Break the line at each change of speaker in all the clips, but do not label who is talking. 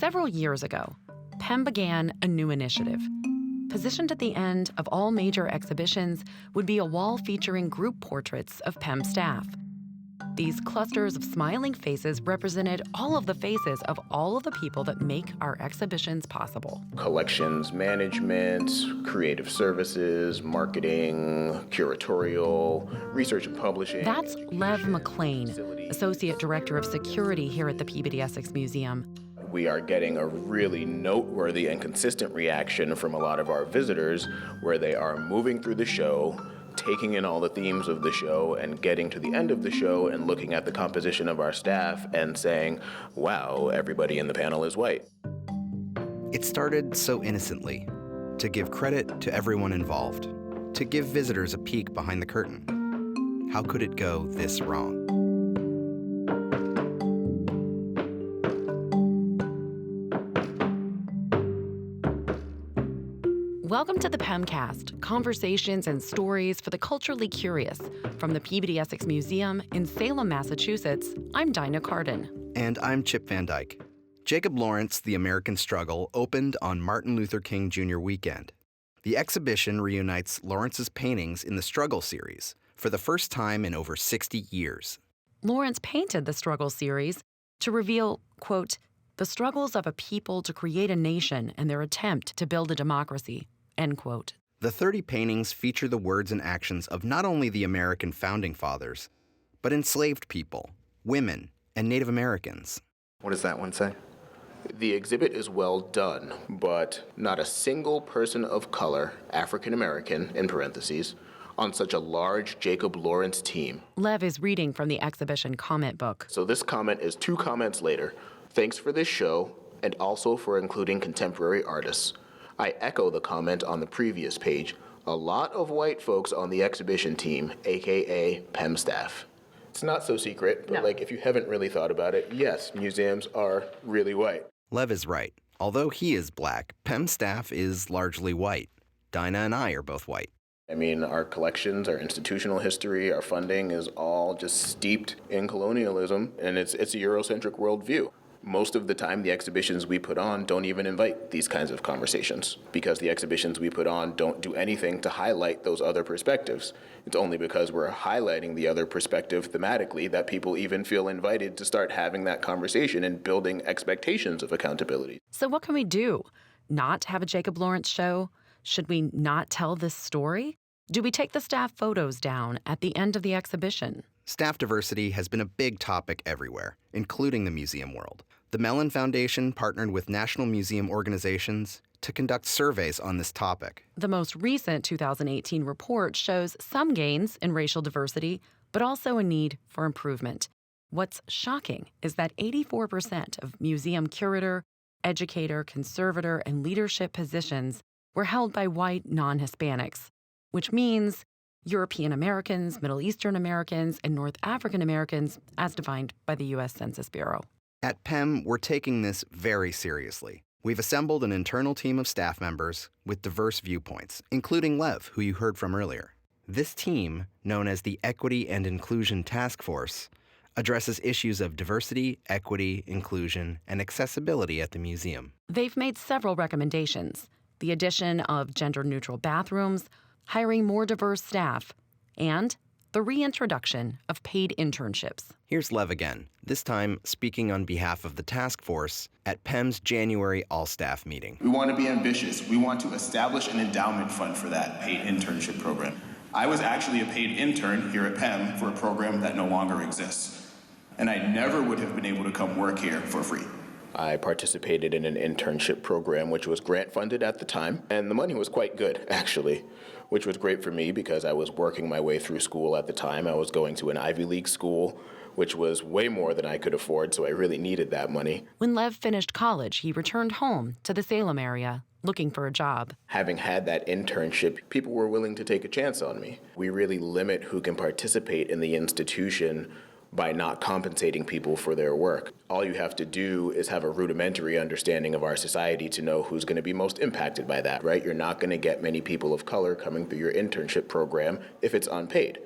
Several years ago, PEM began a new initiative. Positioned at the end of all major exhibitions would be a wall featuring group portraits of PEM staff. These clusters of smiling faces represented all of the faces of all of the people that make our exhibitions possible.
Collections management, creative services, marketing, curatorial, research and publishing.
That's Lev McLean, Associate Director of Security here at the Peabody Essex Museum.
We are getting a really noteworthy and consistent reaction from a lot of our visitors where they are moving through the show, taking in all the themes of the show and getting to the end of the show and looking at the composition of our staff and saying, wow, everybody in the panel is white.
It started so innocently, to give credit to everyone involved, to give visitors a peek behind the curtain. How could it go this wrong?
Welcome to the PEMcast, conversations and stories for the culturally curious. From the Peabody Essex Museum in Salem, Massachusetts, I'm Dinah Carden.
And I'm Chip Van Dyke. Jacob Lawrence, The American Struggle, opened on Martin Luther King Jr. weekend. The exhibition reunites Lawrence's paintings in the Struggle series for the first time in over 60 years. Lawrence painted the Struggle series to reveal, quote, the struggles of a people to create a nation and their attempt to build a democracy, end quote. The 30 paintings feature the words and actions of not only the American founding fathers, but enslaved people, women, and Native Americans.
What does that one say?
The exhibit is well done, but not a single person of color, African American, in parentheses, on such a large Jacob Lawrence team.
Lev is reading from the exhibition comment book.
So this comment is 2 comments later. Thanks for this show, and also for including contemporary artists. I echo the comment on the previous page. A lot of white folks on the exhibition team, aka PEM staff. It's not so secret, but if you haven't really thought about it, yes, museums are really white.
Lev is right. Although he is black, PEM staff is largely white. Dinah and I are both white.
I mean, our collections, our institutional history, our funding is all just steeped in colonialism, and it's a Eurocentric worldview. Most of the time, the exhibitions we put on don't even invite these kinds of conversations because the exhibitions we put on don't do anything to highlight those other perspectives. It's only because we're highlighting the other perspective thematically that people even feel invited to start having that conversation and building expectations of accountability.
So what can we do? Not have a Jacob Lawrence show? Should we not tell this story? Do we take the staff photos down at the end of the exhibition?
Staff diversity has been a big topic everywhere, including the museum world. The Mellon Foundation partnered with national museum organizations to conduct surveys on this topic.
The most recent 2018 report shows some gains in racial diversity, but also a need for improvement. What's shocking is that 84% of museum curator, educator, conservator, and leadership positions were held by white non-Hispanics, which means European Americans, Middle Eastern Americans, and North African Americans, as defined by the U.S. Census Bureau.
At PEM, we're taking this very seriously. We've assembled an internal team of staff members with diverse viewpoints, including Lev, who you heard from earlier. This team, known as the Equity and Inclusion Task Force, addresses issues of diversity, equity, inclusion, and accessibility at the museum.
They've made several recommendations: the addition of gender-neutral bathrooms, hiring more diverse staff, and the reintroduction of paid internships.
Here's Lev again, this time speaking on behalf of the task force at PEM's January all-staff meeting.
We want to be ambitious. We want to establish an endowment fund for that paid internship program. I was actually a paid intern here at PEM for a program that no longer exists, and I never would have been able to come work here for free.
I participated in an internship program which was grant funded at the time, and the money was quite good, actually, which was great for me because I was working my way through school at the time. I was going to an Ivy League school, which was way more than I could afford, so I really needed that money.
When Lev finished college, he returned home to the Salem area, looking for a job.
Having had that internship, people were willing to take a chance on me. We really limit who can participate in the institution by not compensating people for their work. All you have to do is have a rudimentary understanding of our society to know who's going to be most impacted by that, right? You're not going to get many people of color coming through your internship program if it's unpaid.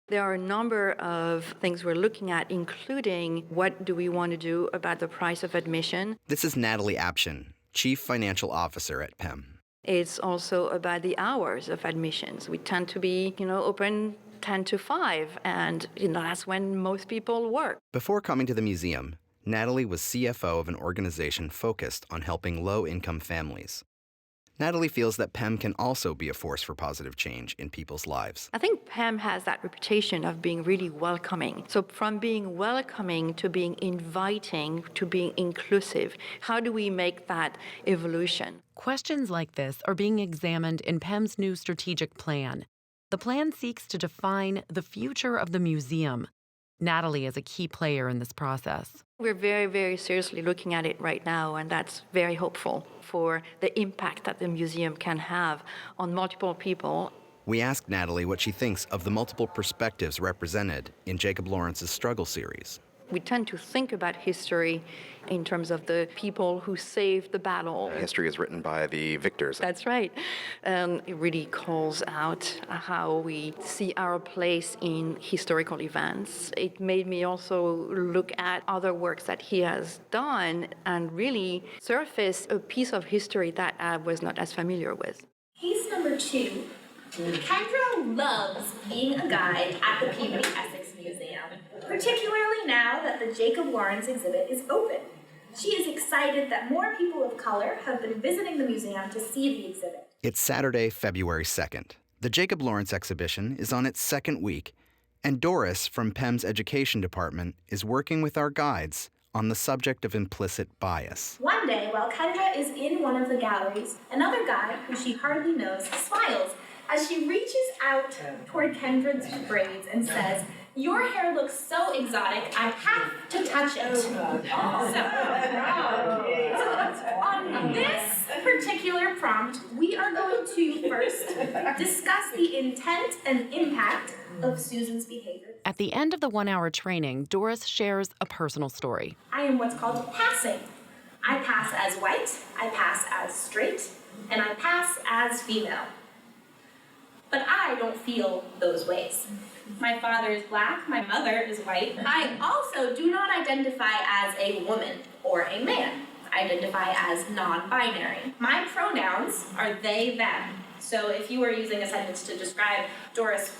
There are a number of things we're looking at, including what do we want to do about the price of admission.
This is Natalie Apshin, Chief Financial Officer at PEM.
It's also about the hours of admissions. We tend to be, open 10 to 5, and that's when most people work.
Before coming to the museum, Natalie was CFO of an organization focused on helping low-income families. Natalie feels that PEM can also be a force for positive change in people's lives.
I think PEM has that reputation of being really welcoming. So from being welcoming to being inviting to being inclusive, how do we make that evolution?
Questions like this are being examined in PEM's new strategic plan. The plan seeks to define the future of the museum. Natalie is a key player in this process.
We're very, very seriously looking at it right now, and that's very hopeful for the impact that the museum can have on multiple people.
We asked Natalie what she thinks of the multiple perspectives represented in Jacob Lawrence's Struggle series.
We tend to think about history in terms of the people who saved the battle.
History is written by the victors.
That's right. It really calls out how we see our place in historical events. It made me also look at other works that he has done and really surface a piece of history that I was not as familiar with.
Case number 2. Kendra loves being a guide at the Peabody Essex Museum, particularly now that the Jacob Lawrence exhibit is open. She is excited that more people of color have been visiting the museum to see the exhibit.
It's Saturday, February 2nd. The Jacob Lawrence exhibition is on its second week, and Doris from PEM's education department is working with our guides on the subject of implicit bias.
One day, while Kendra is in one of the galleries, another guy, who she hardly knows, smiles as she reaches out toward Kendra's braids and says, "Your hair looks so exotic, I have to touch it." So, on this particular prompt, we are going to first discuss the intent and impact of Susan's behavior.
At the end of the 1-hour training, Doris shares a personal story.
I am what's called passing. I pass as white, I pass as straight, and I pass as female. But I don't feel those ways. My father is black, my mother is white. I also do not identify as a woman or a man. I identify as non-binary. My pronouns are they, them. So if you were using a sentence to describe Doris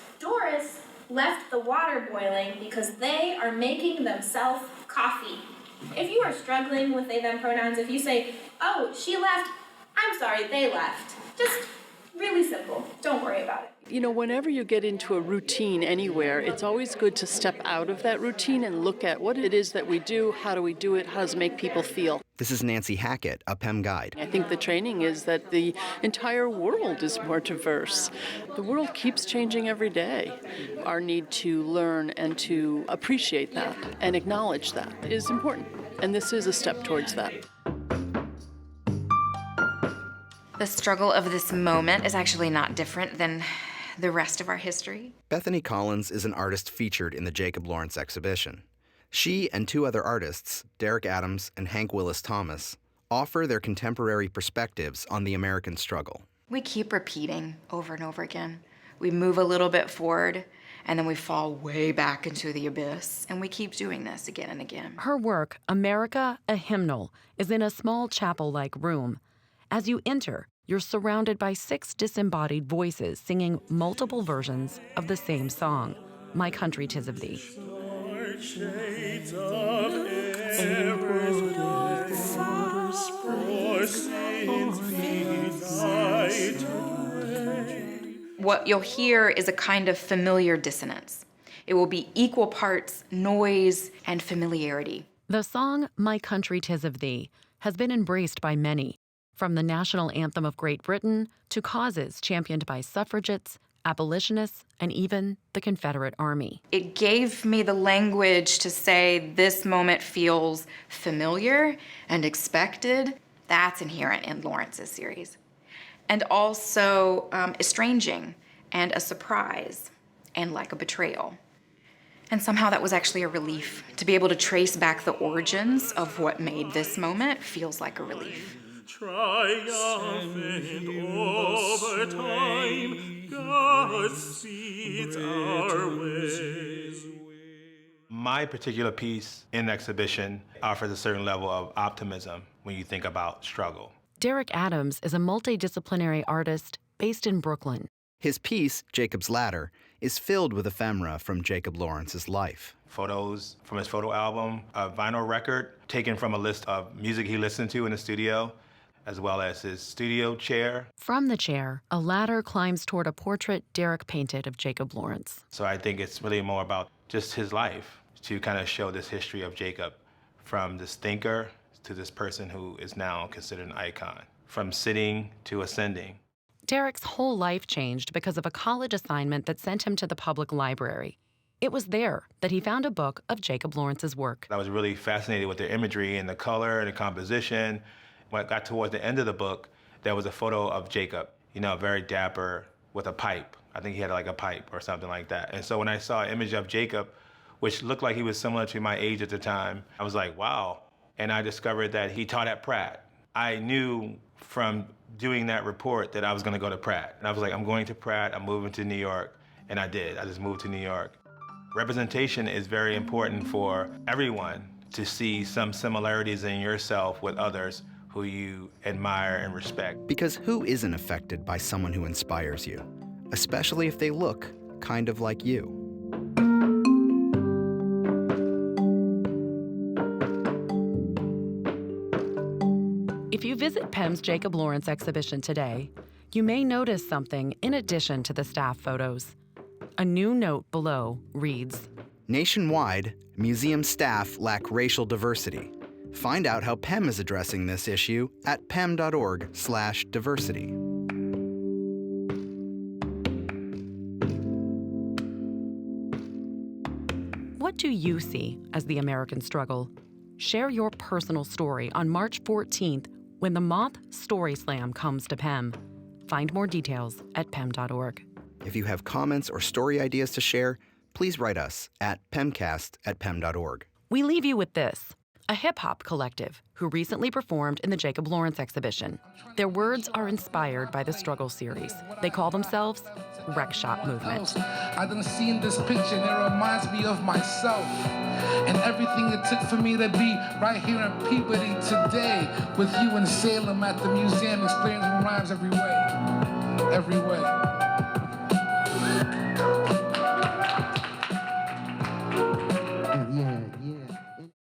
left the water boiling because they are making themselves coffee. If you are struggling with they, them pronouns, if you say, "Oh, she left," I'm sorry, they left. Just really simple. Don't worry about it.
Whenever you get into a routine anywhere, it's always good to step out of that routine and look at what it is that we do, how do we do it, how does it make people feel.
This is Nancy Hackett, a PEM guide.
I think the training is that the entire world is more diverse. The world keeps changing every day. Our need to learn and to appreciate that and acknowledge that is important. And this is a step towards that.
The struggle of this moment is actually not different than the rest of our history.
Bethany Collins is an artist featured in the Jacob Lawrence exhibition. She and 2 other artists, Derek Adams and Hank Willis Thomas, offer their contemporary perspectives on the American struggle.
We keep repeating over and over again. We move a little bit forward, and then we fall way back into the abyss, and we keep doing this again and again.
Her work, America, a Hymnal, is in a small chapel-like room. As you enter, you're surrounded by 6 disembodied voices singing multiple versions of the same song, My Country 'Tis of Thee.
What you'll hear is a kind of familiar dissonance. It will be equal parts noise and familiarity.
The song, My Country 'Tis of Thee, has been embraced by many, from the national anthem of Great Britain to causes championed by suffragettes, abolitionists, and even the Confederate Army.
It gave me the language to say this moment feels familiar and expected. That's inherent in Lawrence's series. And also estranging and a surprise and like a betrayal. And somehow that was actually a relief. To be able to trace back the origins of what made this moment feels like a relief.
Triumphant over time, God sees our ways.
My particular piece in the exhibition offers a certain level of optimism when you think about struggle.
Derek Adams is a multidisciplinary artist based in Brooklyn.
His piece, Jacob's Ladder, is filled with ephemera from Jacob Lawrence's life.
Photos from his photo album, a vinyl record taken from a list of music he listened to in the studio, as well as his studio chair.
From the chair, a ladder climbs toward a portrait Derek painted of Jacob Lawrence.
So I think it's really more about just his life, to kind of show this history of Jacob, from this thinker to this person who is now considered an icon, from sitting to ascending.
Derek's whole life changed because of a college assignment that sent him to the public library. It was there that he found a book of Jacob Lawrence's work.
I was really fascinated with the imagery and the color and the composition. When I got towards the end of the book, there was a photo of Jacob, very dapper with a pipe. I think he had like a pipe or something like that. And so when I saw an image of Jacob, which looked like he was similar to my age at the time, I was like, wow. And I discovered that he taught at Pratt. I knew from doing that report that I was gonna go to Pratt. And I was like, I'm going to Pratt, I'm moving to New York. And I did, I just moved to New York. Representation is very important for everyone to see some similarities in yourself with others who you admire and respect.
Because who isn't affected by someone who inspires you, especially if they look kind of like you?
If you visit PEM's Jacob Lawrence exhibition today, you may notice something in addition to the staff photos. A new note below reads,
Nationwide, museum staff lack racial diversity. Find out how PEM is addressing this issue at pem.org/diversity.
What do you see as the American struggle? Share your personal story on March 14th when the Moth Story Slam comes to PEM. Find more details at pem.org.
If you have comments or story ideas to share, please write us at PEMcast@pem.org.
We leave you with this. A hip-hop collective who recently performed in the Jacob Lawrence exhibition. Their words are inspired by the Struggle series. They call themselves Wreck Shop Movement.
I done seen this picture and it reminds me of myself and everything it took for me to be right here in Peabody today with you in Salem at the museum experiencing rhymes every way.